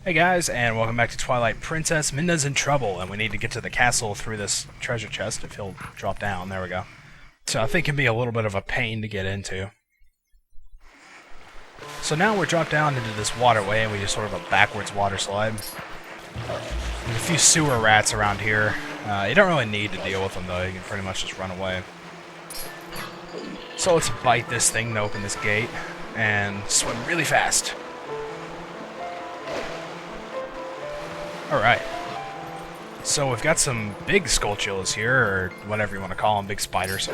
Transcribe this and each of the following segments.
Hey guys, and welcome back to Twilight. Princess Midna's in trouble, and we need to get to the castle through this treasure chest if he'll drop down. There we go. So I think it can be a little bit of a pain to get into. So now we're dropped down into this waterway, and we do sort of a backwards water slide. There's a few sewer rats around here. You don't really need to deal with them, though. You can pretty much just run away. So let's bite this thing to open this gate, and swim really fast. Alright. So we've got some big skulltulas here, or whatever you want to call them, big spiders.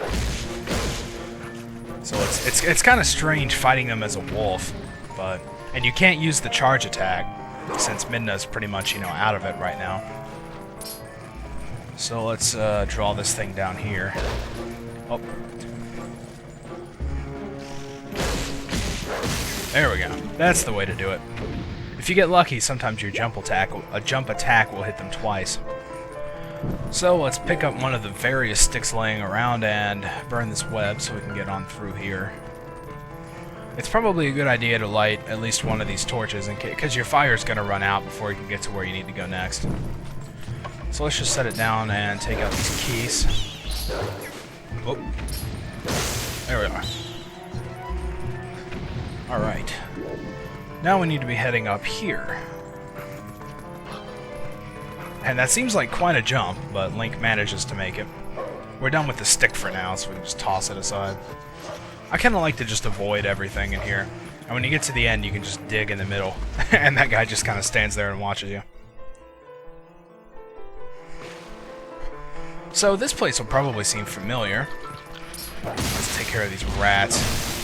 So it's kind of strange fighting them as a wolf, and you can't use the charge attack, since Midna's pretty much, out of it right now. So let's draw this thing down here. Oh. There we go. That's the way to do it. If you get lucky, sometimes your jump attack will hit them twice. So let's pick up one of the various sticks laying around and burn this web so we can get on through here. It's probably a good idea to light at least one of these torches because your fire's going to run out before you can get to where you need to go next. So let's just set it down and take out these keys. Oh, there we are. Alright. Now we need to be heading up here. And that seems like quite a jump, but Link manages to make it. We're done with the stick for now, so we can just toss it aside. I kind of like to just avoid everything in here. And when you get to the end, you can just dig in the middle. And that guy just kind of stands there and watches you. So this place will probably seem familiar. Let's take care of these rats.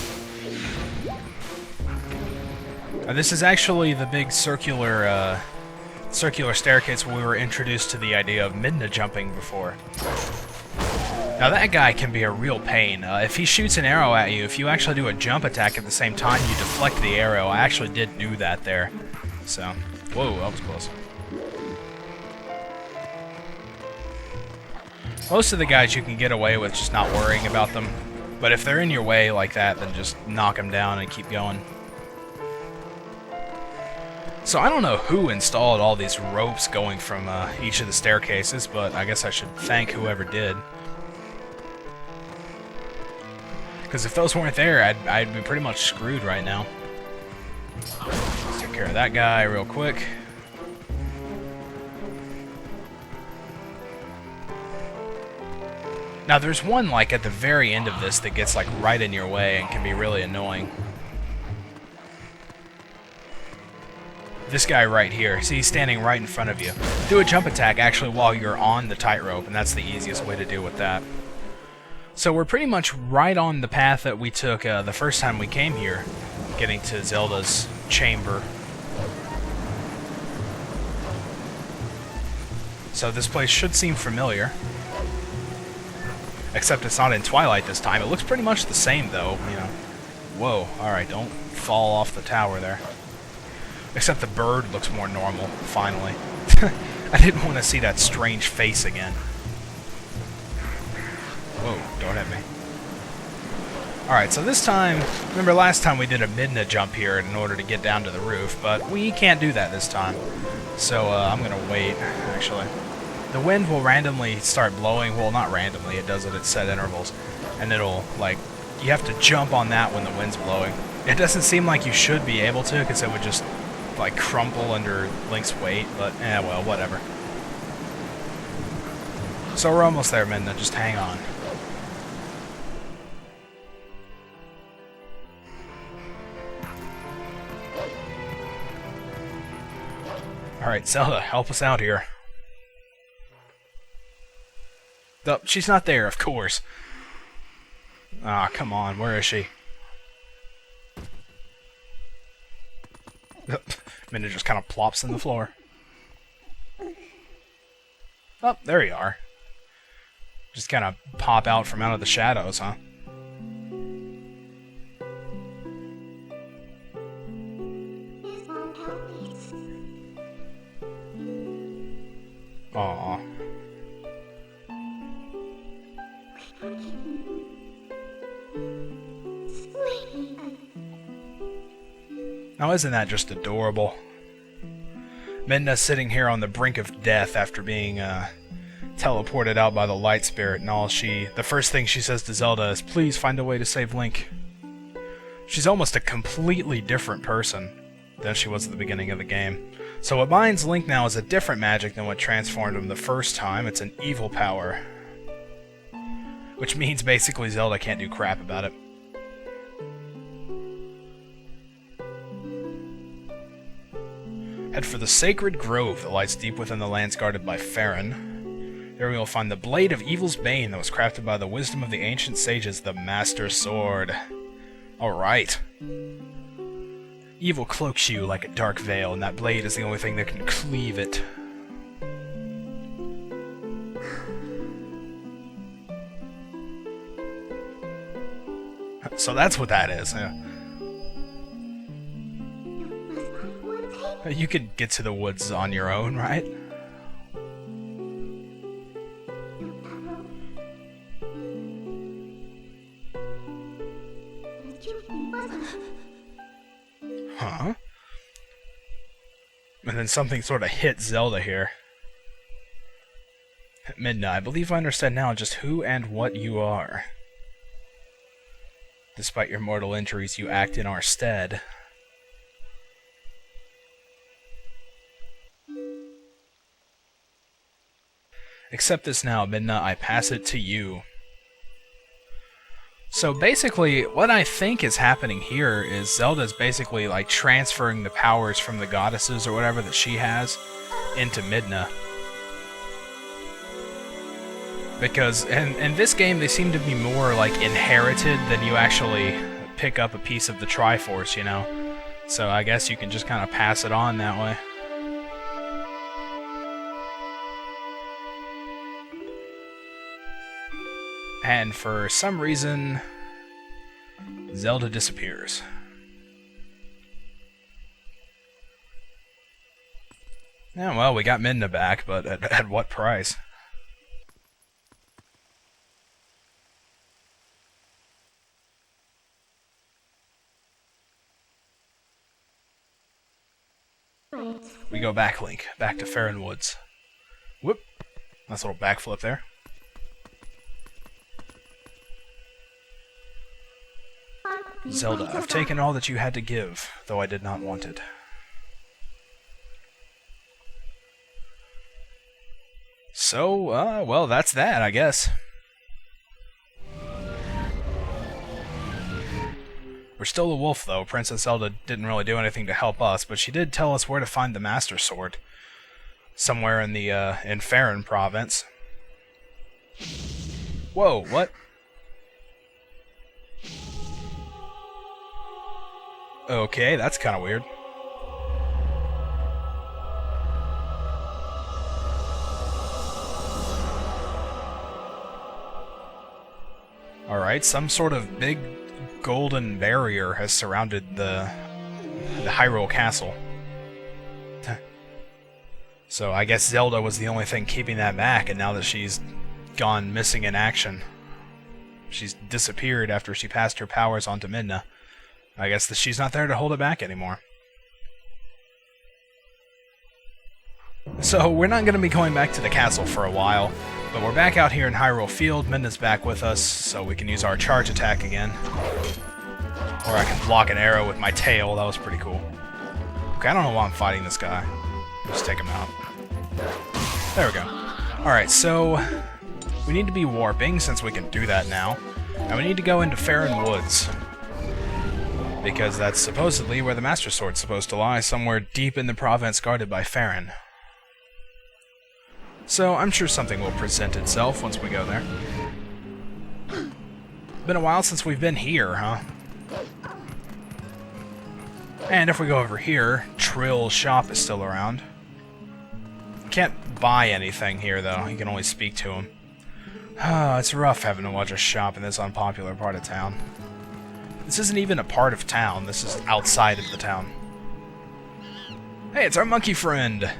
This is actually the big circular staircase where we were introduced to the idea of Midna jumping before. Now that guy can be a real pain. If he shoots an arrow at you, if you actually do a jump attack at the same time, you deflect the arrow. I actually did do that there. So, whoa, that was close. Most of the guys you can get away with just not worrying about them. But if they're in your way like that, then just knock them down and keep going. So I don't know who installed all these ropes going from each of the staircases, but I guess I should thank whoever did. Because if those weren't there, I'd be pretty much screwed right now. Let's take care of that guy real quick. Now there's one like at the very end of this that gets like right in your way and can be really annoying. This guy right here. See, he's standing right in front of you. Do a jump attack actually while you're on the tightrope, and that's the easiest way to deal with that. So we're pretty much right on the path that we took the first time we came here, getting to Zelda's chamber. So this place should seem familiar. Except it's not in Twilight this time. It looks pretty much the same, though. Whoa, alright, don't fall off the tower there. Except the bird looks more normal, finally. I didn't want to see that strange face again. Whoa, don't hit me. Alright, so this time, remember last time we did a Midna jump here in order to get down to the roof, but we can't do that this time. So I'm going to wait, actually. The wind will randomly start blowing, well not randomly, it does it at set intervals. And it'll, like, you have to jump on that when the wind's blowing. It doesn't seem like you should be able to, because it would just like crumple under Link's weight, but well, whatever. So we're almost there, Midna, just hang on. Alright, Zelda, help us out here. Oh, she's not there, of course. Ah, come on, where is she? Midna just kind of plops in the floor. Oh, there you are. Just kind of pop out from out of the shadows, huh? Aww. Now isn't that just adorable? Midna sitting here on the brink of death after being teleported out by the light spirit, and the first thing she says to Zelda is, "Please find a way to save Link." She's almost a completely different person than she was at the beginning of the game. So what binds Link now is a different magic than what transformed him the first time. It's an evil power. Which means basically Zelda can't do crap about it. Head for the sacred grove that lies deep within the lands guarded by Faron. There we will find the blade of evil's bane that was crafted by the wisdom of the ancient sages, the Master Sword. Alright. Evil cloaks you like a dark veil, and that blade is the only thing that can cleave it. So that's what that is. Yeah. You could get to the woods on your own, right? Huh? And then something sort of hit Zelda here. Midna, I believe I understand now just who and what you are. Despite your mortal injuries, you act in our stead. Accept this now, Midna, I pass it to you. So basically, what I think is happening here is Zelda's basically like transferring the powers from the goddesses or whatever that she has into Midna. Because in this game they seem to be more like inherited than you actually pick up a piece of the Triforce, you know? So I guess you can just kind of pass it on that way. And for some reason, Zelda disappears. Yeah, well, we got Midna back, but at what price? We go back, Link. Back to Faron Woods. Whoop. Nice little backflip there. Zelda, I've taken all that you had to give, though I did not want it. So, well, that's that, I guess. We're still a wolf, though. Princess Zelda didn't really do anything to help us, but she did tell us where to find the Master Sword. Somewhere in the, in Faron province. Whoa, what? Okay, that's kind of weird. Alright, some sort of big golden barrier has surrounded the Hyrule Castle. So I guess Zelda was the only thing keeping that back, and now that she's gone missing in action, she's disappeared after she passed her powers on to Midna. I guess that she's not there to hold it back anymore. So we're not going to be going back to the castle for a while, but we're back out here in Hyrule Field. Midna's back with us, so we can use our charge attack again. Or I can block an arrow with my tail. That was pretty cool. Okay, I don't know why I'm fighting this guy. Just take him out. There we go. Alright, so we need to be warping, since we can do that now. And we need to go into Faron Woods. Because that's supposedly where the Master Sword's supposed to lie, somewhere deep in the province guarded by Faron. So I'm sure something will present itself once we go there. Been a while since we've been here, huh? And if we go over here, Trill's shop is still around. Can't buy anything here, though. You can only speak to him. It's rough having to watch a shop in this unpopular part of town. This isn't even a part of town. This is outside of the town. Hey, it's our monkey friend!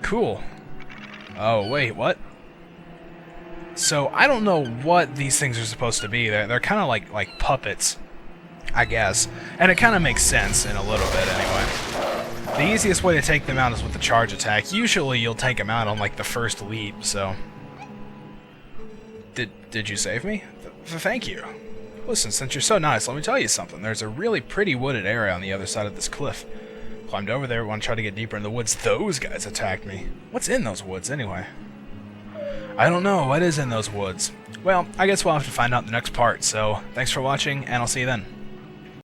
Cool. Oh, wait, what? So, I don't know what these things are supposed to be. They're kind of like puppets, I guess. And it kind of makes sense in a little bit, anyway. The easiest way to take them out is with the charge attack. Usually you'll take them out on like the first leap, so... Did you save me? Thank you. Listen, since you're so nice, let me tell you something. There's a really pretty wooded area on the other side of this cliff. Climbed over there, want to try to get deeper in the woods. Those guys attacked me. What's in those woods, anyway? I don't know. What is in those woods? Well, I guess we'll have to find out in the next part, so thanks for watching, and I'll see you then.